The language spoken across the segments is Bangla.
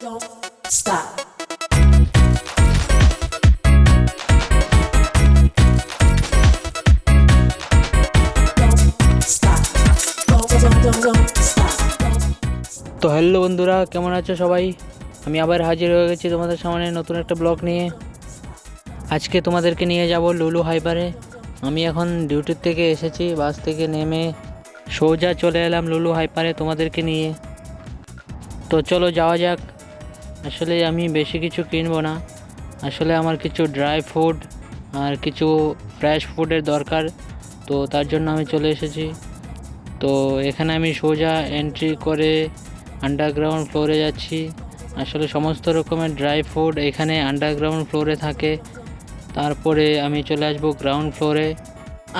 Don't stop. Don't stop. Don't stop. তো হ্যালো বন্ধুরা, কেমন আছো সবাই? আমি আবার হাজির হয়ে গেছি তোমাদের সামনে নতুন একটা ব্লগ নিয়ে। আজকে তোমাদেরকে নিয়ে যাব লুলু হাইপারে। আমি এখন ডিউটির থেকে এসেছি, বাস থেকে নেমে সোজা চলে এলাম লুলু হাইপারে তোমাদেরকে নিয়ে। তো চলো যাওয়া যাক। আসলে আমি বেশি কিছু কিনবো না, আসলে আমার কিছু ড্রাই ফুড আর কিছু ফ্রেশ ফুডের দরকার, তো তার জন্য আমি চলে এসেছি। তো এখানে আমি সোজা এন্ট্রি করে আন্ডারগ্রাউন্ড ফ্লোরে যাচ্ছি। আসলে সমস্ত রকমের ড্রাই ফুড এখানে আন্ডারগ্রাউন্ড ফ্লোরে থাকে। তারপরে আমি চলে আসবো গ্রাউন্ড ফ্লোরে,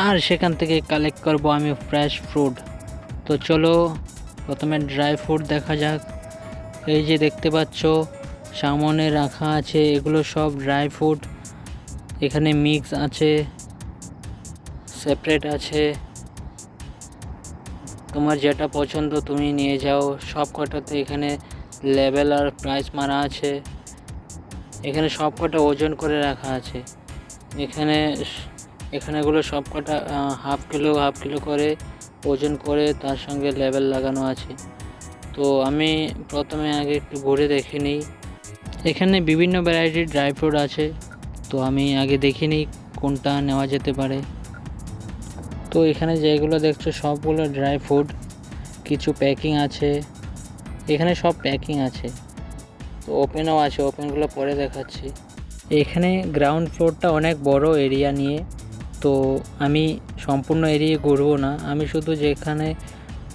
আর সেখান থেকে কালেক্ট করব আমি ফ্রেশ ফ্রুট। তো চলো প্রথমে ড্রাই ফ্রুট দেখা যাক। এই যে দেখতে পাচ্ছ সামনে রাখা আছে, এগুলো সব ড্রাই ফ্রুট। এখানে মিক্স আছে, সেপারেট আছে, তোমার যেটা পছন্দ তুমি নিয়ে যাও। সব কটাতে এখানে লেবেল আর প্রাইস মারা আছে। এখানে সব কটা ওজন করে রাখা আছে। এখানেগুলো সব কটা হাফ কিলো করে ওজন করে তার সঙ্গে লেবেল লাগানো আছে। তো আমি প্রথমে আগে একটু ঘুরে দেখে নিই। এখানে বিভিন্ন ভ্যারাইটির ড্রাই ফ্রুট আছে, তো আমি আগে দেখে নিই কোনটা নেওয়া যেতে পারে। তো এখানে যেগুলো দেখছো সবগুলো ড্রাই ফ্রুট, কিছু প্যাকিং আছে। এখানে সব প্যাকিং আছে, তো ওপেনও আছে, ওপেনগুলো পরে দেখাচ্ছি। এখানে গ্রাউন্ড ফ্লোরটা অনেক বড় এরিয়া নিয়ে, তো আমি সম্পূর্ণ এরিয়া ঘুরবো না। আমি শুধু যেখানে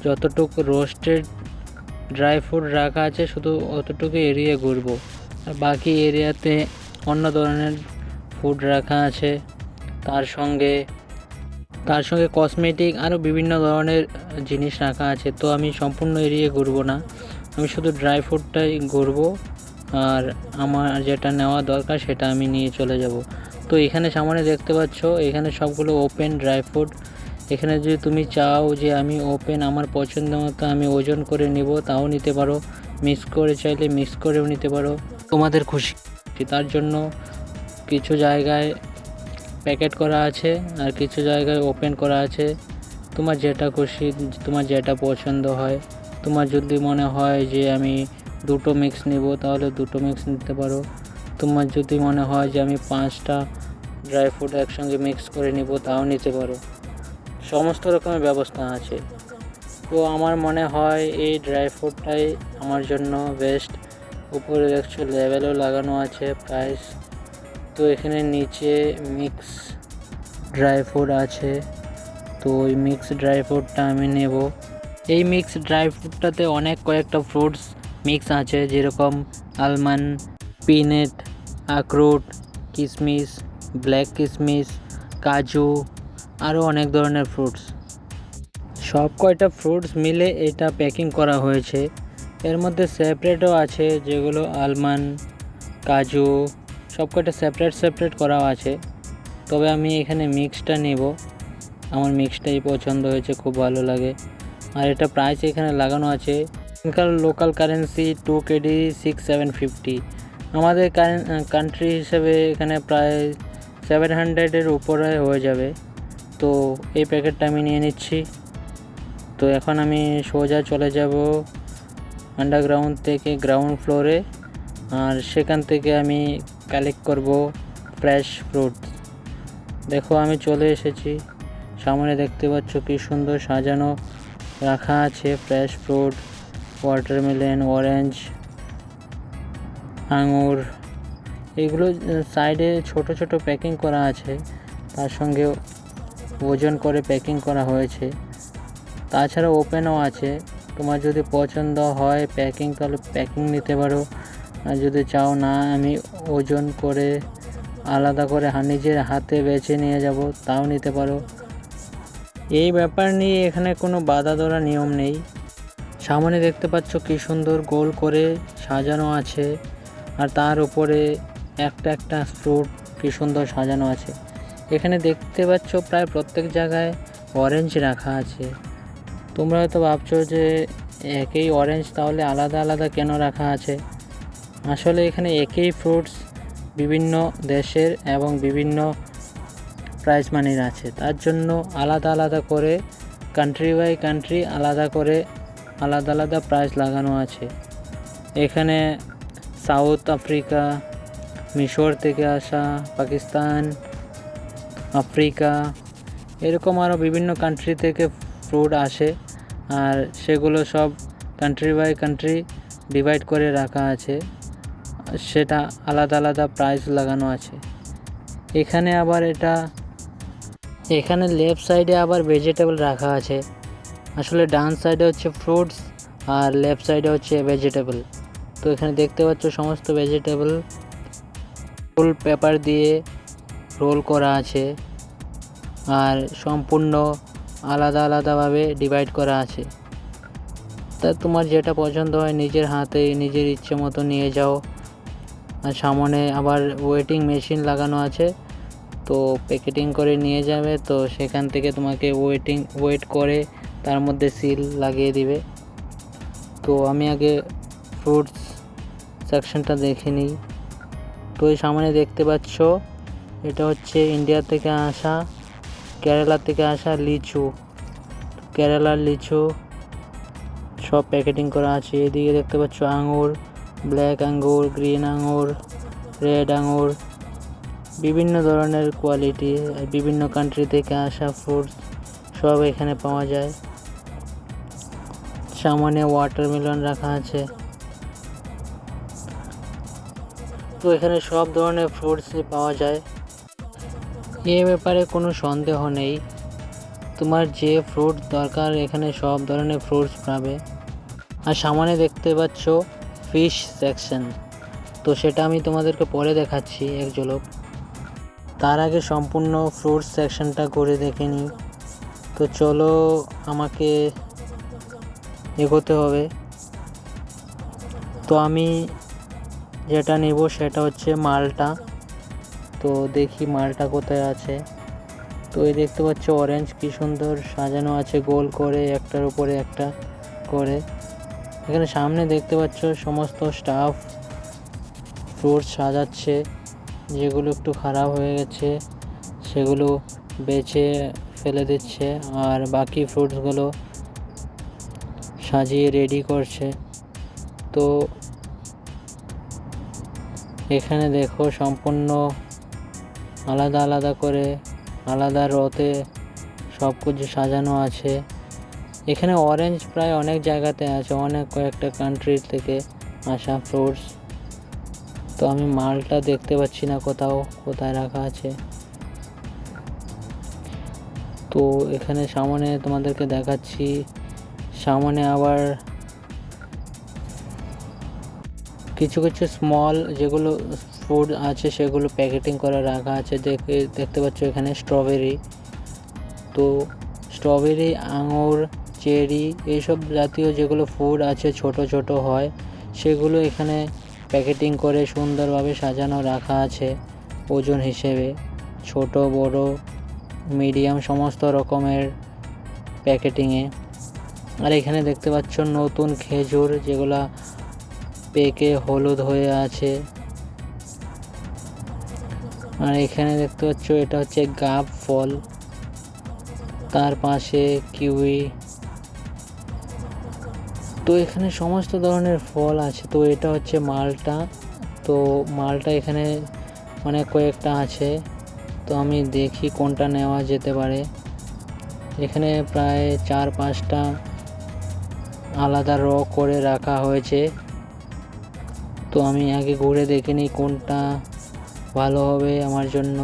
যতটুকু রোস্টেড ড্রাই ফ্রুট রাখা আছে শুধু অতটুকু এরিয়া ঘুরবো, আর বাকি এরিয়াতে অন্য ধরনের ফুড রাখা আছে। তার সঙ্গে কসমেটিক আরও বিভিন্ন ধরনের জিনিস রাখা আছে। তো আমি সম্পূর্ণ এরিয়া ঘুরবো না, আমি শুধু ড্রাই ফ্রুটটাই ঘুরবো, আর আমার যেটা নেওয়া দরকার সেটা আমি নিয়ে চলে যাব। তো এখানে সামনে দেখতে পাচ্ছ এখানে সবগুলো ওপেন ড্রাই ফ্রুট। এখানে যদি তুমি চাও যে আমি ওপেন আমার পছন্দ মতো আমি ওজন করে নিব, তাও নিতে পারো। মিক্স করে চাইলে মিক্স করেও নিতে পারো, তোমাদের খুশি। তার জন্য কিছু জায়গায় প্যাকেট করা আছে আর কিছু জায়গায় ওপেন করা আছে। তোমার যেটা খুশি, তোমার যেটা পছন্দ হয়। তোমার যদি মনে হয় যে আমি দুটো মিক্স নিব, তাহলে দুটো মিক্স নিতে পারো। তোমার যদি মনে হয় যে আমি 5টা ড্রাই ফ্রুট একসঙ্গে মিক্স করে নিব, তাও নিতে পারো। সমস্ত রকমের ব্যবস্থা আছে। তো আমার মনে হয় এই ড্রাই ফ্রুটটাই আমার জন্য বেস্ট। উপরে দেখছো লেবেলও লাগানো আছে, প্রাইস। তো এখানে নিচে মিক্স ড্রাই ফ্রুট আছে, তো ওই মিক্স ড্রাই ফ্রুটটা আমি নেব। এই মিক্স ড্রাই ফ্রুটটাতে অনেক কয়েকটা ফ্রুটস মিক্স আছে, যেরকম আলমন্ড, পিনাট, আখরোট, কিশমিশ, ব্ল্যাক কিশমিশ, কাজু, আরও অনেক ধরনের ফ্রুটস। সব কয়টা ফ্রুটস মিলে এটা প্যাকিং করা হয়েছে। এর মধ্যে সেপারেটও আছে, যেগুলো আলমন্ড, কাজু, সব কয়টা সেপারেট করাও আছে। তবে আমি এখানে মিক্সটা নেব, আমার মিক্সটাই পছন্দ হয়েছে, খুব ভালো লাগে। আর এটা প্রাইস এখানে লাগানো আছে, এখানকার লোকাল কারেন্সি 2 কেডি 6,750। আমাদের কান্ট্রি হিসেবে এখানে প্রায় 700-এর উপরে হয়ে যাবে। তো এই প্যাকেটটা আমি নিয়ে নিচ্ছি। তো এখন আমি সোজা চলে যাব আন্ডারগ্রাউন্ড থেকে গ্রাউন্ড ফ্লোরে, আর সেখান থেকে আমি কালেক্ট করব ফ্রেশ ফ্রুট। দেখো আমি চলে এসেছি, সামনে দেখতে পাচ্ছ কি সুন্দর সাজানো রাখা আছে ফ্রেশ ফ্রুট, ওয়াটারমেলন, অরেঞ্জ, আঙুর। এগুলো সাইডে ছোট ছোট প্যাকিং করা আছে, তার সঙ্গে ওজন করে প্যাকিং করা হয়েছে। তাছাড়া ওপেনও আছে, তোমার যদি পছন্দ হয় প্যাকিং তাহলে প্যাকিং নিতে পারো, আর যদি চাও না আমি ওজন করে আলাদা করে নিজের হাতে বেছে নিয়ে যাব, তাও নিতে পারো। এই ব্যাপার নিয়ে এখানে কোনো বাধা ধরা নিয়ম নেই। সামনে দেখতে পাচ্ছ কি সুন্দর গোল করে সাজানো আছে, আর তার উপরে একটা একটা ফ্রুট কি সুন্দর সাজানো আছে। এখানে দেখতে পাচ্ছ প্রায় প্রত্যেক জায়গায় অরেঞ্জ রাখা আছে। তোমরা হয়তো ভাবছো যে একই অরেঞ্জ তাহলে আলাদা আলাদা কেন রাখা আছে। আসলে এখানে একই ফ্রুটস বিভিন্ন দেশের এবং বিভিন্ন প্রাইস মানির আছে, তার জন্য আলাদা আলাদা করে কান্ট্রি বাই কান্ট্রি আলাদা করে আলাদা আলাদা প্রাইস লাগানো আছে। এখানে সাউথ আফ্রিকা, মিশর থেকে আসা, পাকিস্তান, আফ্রিকা, এরকম আরও বিভিন্ন কান্ট্রি থেকে ফ্রুট আসে, আর সেগুলো সব কান্ট্রি বাই কান্ট্রি ডিভাইড করে রাখা আছে, সেটা আলাদা আলাদা প্রাইস লাগানো আছে। এখানে লেফট সাইডে আবার ভেজিটেবল রাখা আছে। আসলে ডান সাইডে হচ্ছে ফ্রুটস আর লেফট সাইডে হচ্ছে ভেজিটেবল। তো এখানে দেখতে পাচ্ছ সমস্ত ভেজিটেবল ফুল পেপার দিয়ে রোল করা আছে, আর সম্পূর্ণ আলাদা আলাদাভাবে ডিভাইড করা আছে। তা তোমার যেটা পছন্দ হয় নিজের হাতে নিজের ইচ্ছে মতো নিয়ে যাও। আর সামনে আবার ওয়েটিং মেশিন লাগানো আছে, তো প্যাকেটিং করে নিয়ে যাবে, তো সেখান থেকে তোমাকে ওয়েট করে তার মধ্যে সিল লাগিয়ে দিবে। তো আমি আগে ফ্রুটস সেকশনটা দেখে নিই। তো এই সামনে দেখতে পাচ্ছ এটা হচ্ছে ইন্ডিয়া থেকে আসা, কেরালা থেকে আসা লিচু। কেরালার লিচু সব প্যাকেটিং করা আছে। এদিকে দেখতে পাচ্ছ আঙুর, ব্ল্যাক আঙুর, গ্রিন আঙুর, রেড আঙুর, বিভিন্ন ধরনের কোয়ালিটি, বিভিন্ন কান্ট্রি থেকে আসা ফ্রুটস সব এখানে পাওয়া যায়। সামনে ওয়াটারমেলন রাখা আছে। তো এখানে সব ধরনের ফ্রুটসই পাওয়া যায়, এ ব্যাপারে কোনো সন্দেহ নেই। তোমার যে ফ্রুট দরকার এখানে সব ধরনের ফ্রুটস পাবে। আর সামনে দেখতে পাচ্ছ ফিশ সেকশন, তো সেটা আমি তোমাদেরকে পরে দেখাচ্ছি এক ঝলক। তার আগে সম্পূর্ণ ফ্রুটস সেকশনটা করে দেখে নিই। তো চলো, আমাকে এগোতে হবে। তো আমি যেটা নেব সেটা হচ্ছে মালটা। তো দেখি মালটা কোথায় আছে। তো এই দেখতে পাচ্ছ অরেঞ্জ কি সুন্দর সাজানো আছে গোল করে, একটার উপরে একটা করে। এখানে সামনে দেখতে পাচ্ছ সমস্ত স্টাফ ফ্রুটস সাজাচ্ছে, যেগুলো একটু খারাপ হয়ে গেছে সেগুলো বেছে ফেলে দিচ্ছে, আর বাকি ফ্রুটসগুলো সাজিয়ে রেডি করছে। তো এখানে দেখো সম্পূর্ণ আলাদা আলাদা করে আলাদা রোতে সব কিছু সাজানো আছে। এখানে অরেঞ্জ প্রায় অনেক জায়গাতে আছে, অনেক কয়েকটা কান্ট্রি থেকে আসা ফ্রুটস। তো আমি মালটা দেখতে পাচ্ছি না কোথায় রাখা আছে। তো এখানে সামনে তোমাদেরকে দেখাচ্ছি, সামনে আবার কিছু কিছু স্মল যেগুলো ফুড আছে সেগুলো প্যাকেটিং করে রাখা আছে। দেখতে পাচ্ছ এখানে স্ট্রবেরি। তো স্ট্রবেরি, আঙুর, চেরি এইসব জাতীয় যেগুলো ফুড আছে ছোট ছোট হয়, সেগুলো এখানে প্যাকেটিং করে সুন্দরভাবে সাজানো রাখা আছে ওজন হিসেবে। ছোট বড় মিডিয়াম সমস্ত রকমের প্যাকেটিংয়ে। আর এখানে দেখতে পাচ্ছ নতুন খেজুর, যেগুলা পেকে হলুদ হয়ে আছে। আর এখানে দেখতে পাচ্ছ এটা হচ্ছে গাব ফল, তার পাশে কিউই। তো এখানে সমস্ত ধরনের ফল আছে। তো এটা হচ্ছে মালটা। তো মালটা এখানে অনেক কয়েকটা আছে, তো আমি দেখি কোনটা নেওয়া যেতে পারে। এখানে প্রায় 4-5টা আলাদা র করে রাখা হয়েছে। তো আমি আগে ঘুরে দেখে নিই কোনটা ভালো হবে আমার জন্য।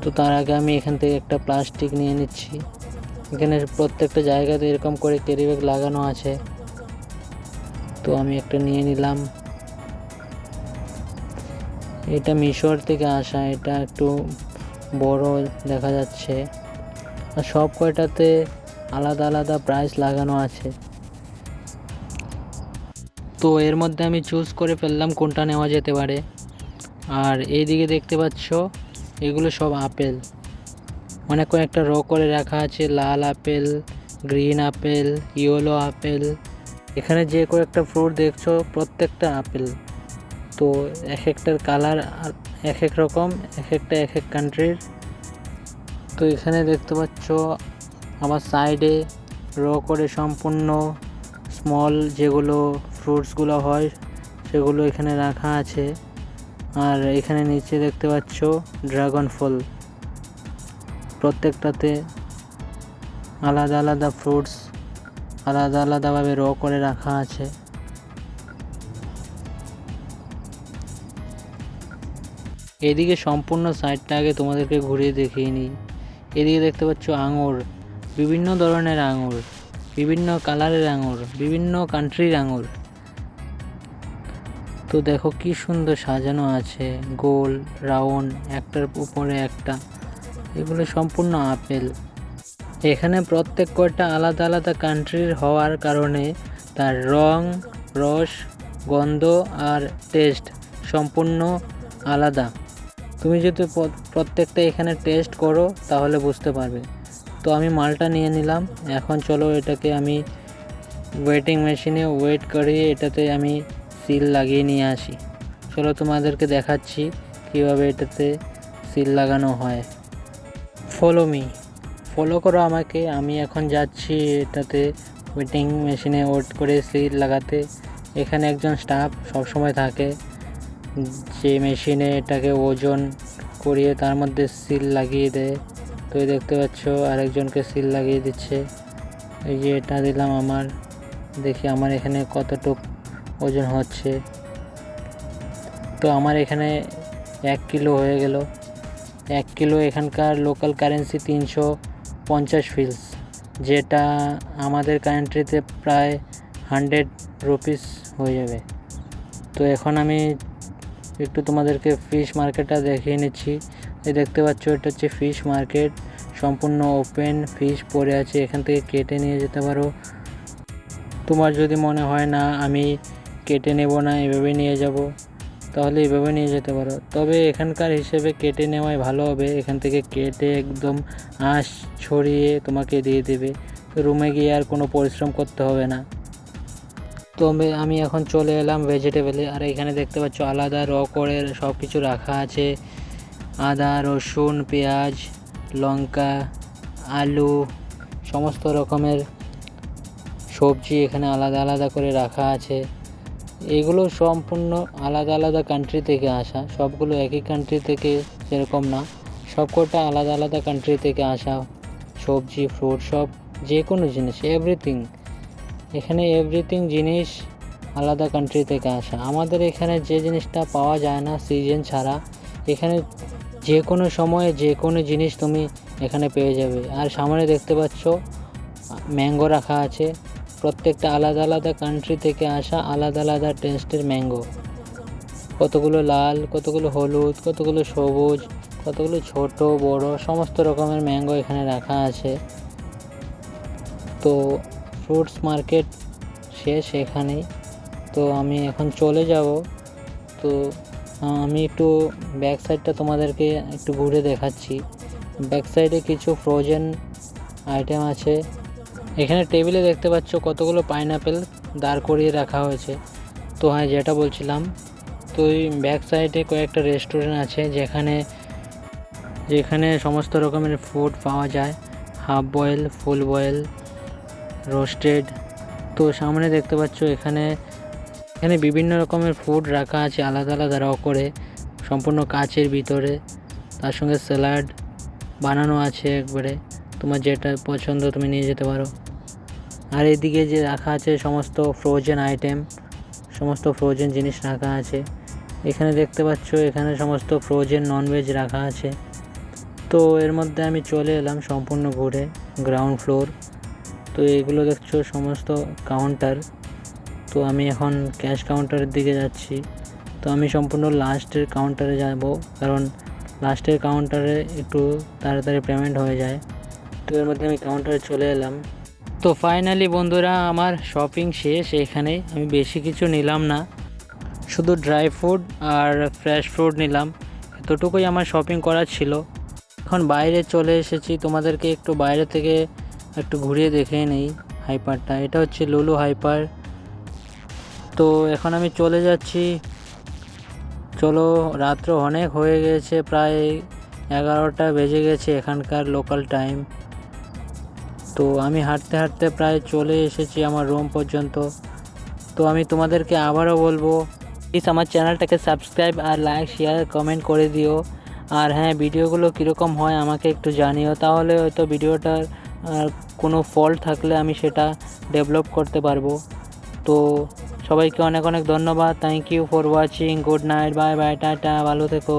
তো তার আগে আমি এখান থেকে একটা প্লাস্টিক নিয়ে নিচ্ছি। এখানে প্রত্যেকটা জায়গাতে এরকম করে ক্যারি ব্যাগ লাগানো আছে, তো আমি একটা নিয়ে নিলাম। এটা মিশর থেকে আসা, এটা একটু বড় দেখা যাচ্ছে। আর সব কয়টাতে আলাদা আলাদা প্রাইস লাগানো আছে। তো এর মধ্যে আমি চুজ করে ফেললাম কোনটা নেওয়া যেতে পারে। আর এইদিকে দেখতে পাচ্ছ এগুলো সব আপেল, অনেক কয়েকটা র করে রাখা আছে। লাল apple, green apple, yellow apple. এখানে যে কয়েকটা ফ্রুট দেখছো প্রত্যেকটা আপেল। তো এক একটার কালার এক এক রকম, এক একটা এক এক কান্ট্রির। তো এখানে দেখতে পাচ্ছ আমার সাইডে করে সম্পূর্ণ স্মল যেগুলো ফ্রুটসগুলো হয় সেগুলো এখানে রাখা আছে। আর এখানে নিচে দেখতে পাচ্ছ ড্রাগন ফল, প্রত্যেকটাতে আলাদা আলাদা ফ্রুটস আলাদা আলাদাভাবে করে রাখা আছে। এদিকে সম্পূর্ণ সাইডটা আগে তোমাদেরকে ঘুরিয়ে দেখিয়ে নিই। এদিকে দেখতে পাচ্ছ আঙুর, বিভিন্ন ধরনের আঙুর, বিভিন্ন কালারের আঙুর, বিভিন্ন কান্ট্রির আঙুর। তো দেখো কি সুন্দর সাজানো আছে, গোল রাউন্ড, একটার উপরে একটা। এগুলো সম্পূর্ণ আপেল। এখানে প্রত্যেক কয়টা আলাদা আলাদা কান্ট্রির হওয়ার কারণে তার রং, রস, গন্ধ আর টেস্ট সম্পূর্ণ আলাদা। তুমি যদি প্রত্যেকটা এখানে টেস্ট করো তাহলে বুঝতে পারবে। তো আমি মালটা নিয়ে নিলাম। এখন চলো এটাকে আমি ওয়েটিং মেশিনে ওয়েট করিয়ে এটাতে আমি সিল লাগিয়ে নিয়ে আসি। চলো তোমাদেরকে দেখাচ্ছি কীভাবে এটাতে সিল লাগানো হয়। ফলো করো আমাকে। আমি এখন যাচ্ছি এটাতে ওয়েটিং মেশিনে ওয়েট করে সিল লাগাতে। এখানে একজন স্টাফ সবসময় থাকে যে মেশিনে এটাকে ওজন করিয়ে তার মধ্যে সিল লাগিয়ে দেয়। তো দেখতে পাচ্ছ আরেকজনকে সিল লাগিয়ে দিচ্ছে। এই যে এটা দিলাম আমার, দেখি আমার এখানে কতটুক ওজন হচ্ছে। তো আমার এখানে 1 কিলো হয়ে গেল। 1 কিলো এখানকার লোকাল কারেন্সি 350 ফিলস, যেটা আমাদের কান্ট্রিতে প্রায় 100 রুপিস হয়ে যাবে। তো এখন আমি একটু তোমাদেরকে ফিশ মার্কেটটা দেখিয়ে নিচ্ছি। এই দেখতে পাচ্ছ এটা হচ্ছে ফিশ মার্কেট, সম্পূর্ণ ওপেন ফিশ পড়ে আছে, এখান থেকে কেটে নিয়ে যেতে পারো। তোমার যদি মনে হয় না আমি কেটে নেব না, এভাবে নিয়ে যাব, তাহলে এভাবে নিয়ে যেতে পারো। তবে এখানকার হিসেবে কেটে নেওয়াই ভালো হবে। এখান থেকে কেটে একদম আঁশ ছড়িয়ে তোমাকে দিয়ে দেবে। তো রুমে গিয়ে আর কোনো পরিশ্রম করতে হবে না। তবে আমি এখন চলে এলাম ভেজিটেবলে। আর এখানে দেখতে পাচ্ছ আলাদা করে সব কিছু রাখা আছে। আদা, রসুন, পেঁয়াজ, লঙ্কা, আলু, সমস্ত রকমের সবজি এখানে আলাদা আলাদা করে রাখা আছে। এগুলো সম্পূর্ণ আলাদা আলাদা কান্ট্রি থেকে আসা, সবগুলো একই কান্ট্রি থেকে সেরকম না, সবকটা আলাদা আলাদা কান্ট্রি থেকে আসা সবজি, ফ্রুট, সব যে কোনো জিনিস, এখানে এভরিথিং জিনিস আলাদা কান্ট্রি থেকে আসা। আমাদের এখানে যে জিনিসটা পাওয়া যায় না সিজন ছাড়া, এখানে যে কোনো সময়ে যে কোনো জিনিস তুমি এখানে পেয়ে যাবে। আর সামনে দেখতে পাচ্ছ ম্যাঙ্গো রাখা আছে, প্রত্যেকটা আলাদা আলাদা কান্ট্রি থেকে আসা আলাদা আলাদা টেস্টের ম্যাঙ্গো। কতগুলো লাল, কতগুলো হলুদ, কতগুলো সবুজ, কতগুলো ছোট বড়, সমস্ত রকমের ম্যাঙ্গো এখানে রাখা আছে। তো ফ্রুটস মার্কেট শেষ এখানেই। তো আমি এখন চলে যাব। তো আমি একটু ব্যাক সাইডটা তোমাদেরকে একটু ঘুরে দেখাচ্ছি। ব্যাক সাইডে কিছু ফ্রোজেন আইটেম আছে। এখানে টেবিলে দেখতে পাচ্ছ কতগুলো পাইনাপেল দাঁড় করিয়ে রাখা হয়েছে। তো হ্যাঁ, যেটা বলছিলাম, তো এই ব্যাক সাইডে কয়েকটা রেস্টুরেন্ট আছে যেখানে সমস্ত রকমের ফুড পাওয়া যায়, half boil, full boil, roasted. তো সামনে দেখতে পাচ্ছ এখানে বিভিন্ন রকমের ফুড রাখা আছে আলাদা আলাদা করে, সম্পূর্ণ কাচের ভিতরে। তার সঙ্গে স্যালাড বানানো আছে একবারে, তোমার যেটা পছন্দ তুমি নিয়ে যেতে পারো। আর এদিকে যে রাখা আছে সমস্ত ফ্রোজেন আইটেম, সমস্ত ফ্রোজেন জিনিস রাখা আছে। এখানে দেখতে পাচ্ছ এখানে সমস্ত ফ্রোজেন ননভেজ রাখা আছে। তো এর মধ্যে আমি চলে এলাম সম্পূর্ণ ঘুরে গ্রাউন্ড ফ্লোর। তো এগুলো দেখছো সমস্ত কাউন্টার। তো আমি এখন ক্যাশ কাউন্টারের দিকে যাচ্ছি। তো আমি সম্পূর্ণ লাস্টের কাউন্টারে যাব, কারণ লাস্টের কাউন্টারে একটু তাড়াতাড়ি পেমেন্ট হয়ে যায়। তো এর মধ্যে আমি কাউন্টারে চলে এলাম। তো ফাইনালি বন্ধুরা আমার শপিং শেষ। এখানে আমি বেশি কিছু নিলাম না, শুধু ড্রাই ফ্রুট আর ফ্রেশ ফ্রুট নিলাম, এতটুকুই আমার শপিং করার ছিল। এখন বাইরে চলে এসেছি, তোমাদেরকে একটু বাইরে থেকে একটু ঘুরিয়ে দেখে নেই হাইপারটা। এটা হচ্ছে লুলু হাইপার। তো এখন আমি চলে যাচ্ছি চলো, রাত্র অনেক হয়ে গেছে, প্রায় 11টা বেজে গেছে এখানকার লোকাল টাইম। তো আমি হাঁটতে হাঁটতে প্রায় চলে এসেছি আমার রুম পর্যন্ত। তো আমি তোমাদেরকে আবারও বলবো, প্লিজ আমার চ্যানেলটাকে সাবস্ক্রাইব আর লাইক শেয়ার কমেন্ট করে দিও। আর হ্যাঁ, ভিডিওগুলো কীরকম হয় আমাকে একটু জানিও, তাহলে হয়তো ভিডিওটার কোনো ফল্ট থাকলে আমি সেটা ডেভেলপ করতে পারবো। তো সবাইকে অনেক অনেক ধন্যবাদ। Thank you for watching. Good night, bye bye, tata, ভালো থেকো।